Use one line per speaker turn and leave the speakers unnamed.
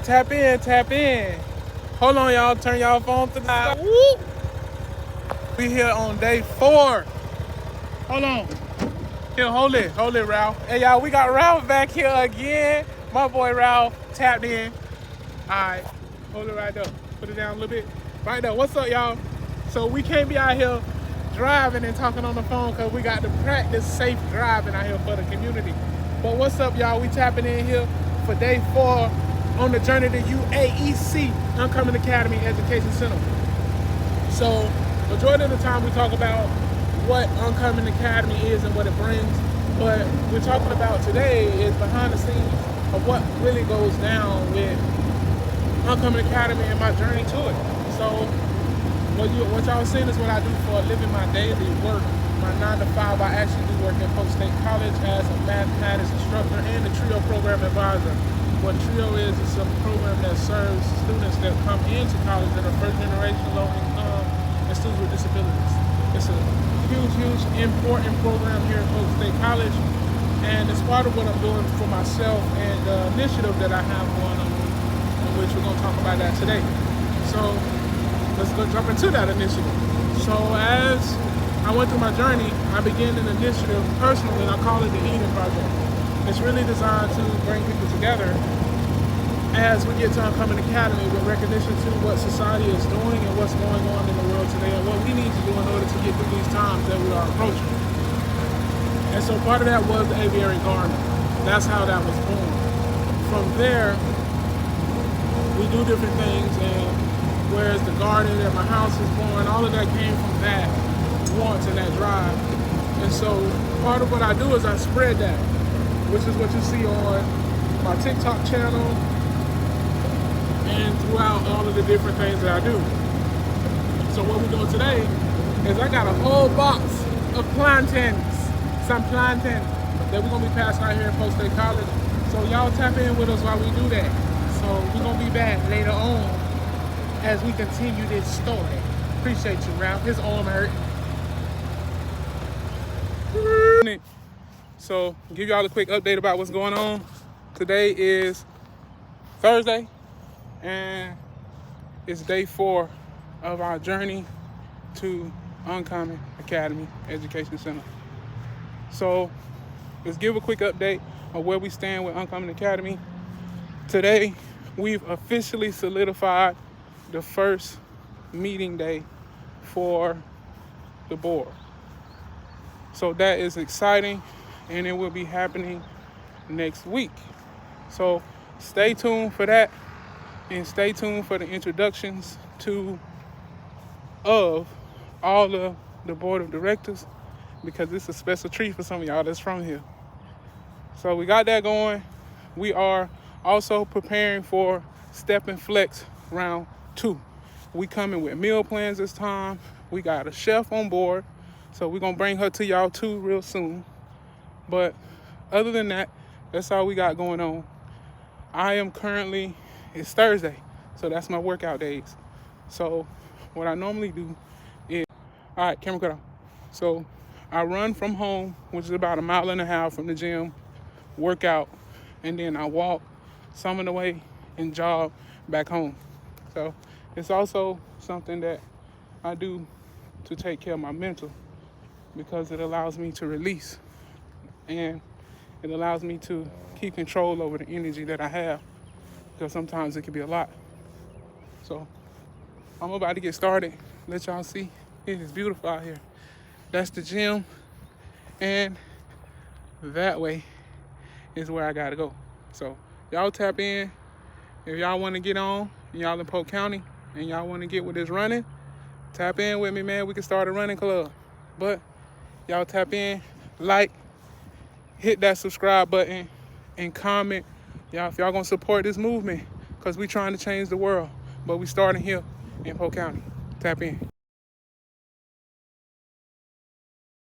Tap in, tap in. Hold on, y'all. Turn y'all phone to the side. Woo! We here on day 4. Hold on. Here, hold it, Ralph. Hey, y'all, we got Ralph back here again. My boy Ralph tapped in. All right, hold it right there. Put it down a little bit. Right there. What's up, y'all? So we can't be out here driving and talking on the phone because we got to practice safe driving out here for the community. But what's up, y'all? We tapping in here for day 4 on the journey to UAEC, Uncommon Academy Education Center. So majority of the time we talk about what Uncommon Academy is and what it brings, but we're talking about today is behind the scenes of what really goes down with Uncommon Academy and my journey to it. So what y'all seeing is what I do for a living, my daily work. My 9 to 5, I actually do work at Post State College as a mathematics instructor and the TRIO program advisor. What TRIO is a program that serves students that come into college that are first generation low income and students with disabilities. It's a huge, important program here at Post State College, and it's part of what I'm doing for myself and the initiative that I have going on, in which we're going to talk about that today. So let's go jump into that initiative. So as I went through my journey, I began an initiative personally, and I call it the Eden Project. It's really designed to bring people together as we get to Uncommon Academy with recognition to what society is doing and what's going on in the world today and what we need to do in order to get through these times that we are approaching. And so part of that was the aviary garden. That's how that was born. From there, we do different things, and whereas the garden and my house is born, all of that came from that want and that drive. And so part of what I do is I spread that, which is what you see on my TikTok channel and throughout all of the different things that I do. So what we're doing today is I got a whole box of plantains, some plantains that we're gonna be passing out here at Post State College. So y'all tap in with us while we do that. So we're gonna be back later on as we continue this story. Appreciate you, Ralph. His arm hurt. So give y'all a quick update about what's going on. Today is Thursday, and it's day 4 of our journey to Uncommon Academy Education Center. So let's give a quick update of where we stand with Uncommon Academy. Today, we've officially solidified the first meeting day for the board. So that is exciting, and it will be happening next week. So stay tuned for that, and stay tuned for the introductions of all of the board of directors, because it's a special treat for some of y'all that's from here. So we got that going. We are also preparing for Step and Flex round 2. We coming with meal plans this time. We got a chef on board, so we're gonna bring her to y'all too real soon. But other than that, that's all we got going on. It's Thursday, so that's my workout days. So what I normally do is, all right, camera cut off. So I run from home, which is about 1.5 miles from the gym, work out, and then I walk some of the way and jog back home. So it's also something that I do to take care of my mental, because it allows me to release, and it allows me to keep control over the energy that I have, because sometimes it can be a lot. So I'm about to get started. Let y'all see. It is beautiful out here. That's the gym, and that way is where I gotta go. So y'all tap in. If y'all want to get on, y'all in Polk County, and y'all want to get with this running, tap in with me, man. We can start a running club. But y'all tap in, like, hit that subscribe button, and comment. Y'all, if y'all gonna support this movement, because we trying to change the world, but we starting here in Polk County. Tap in.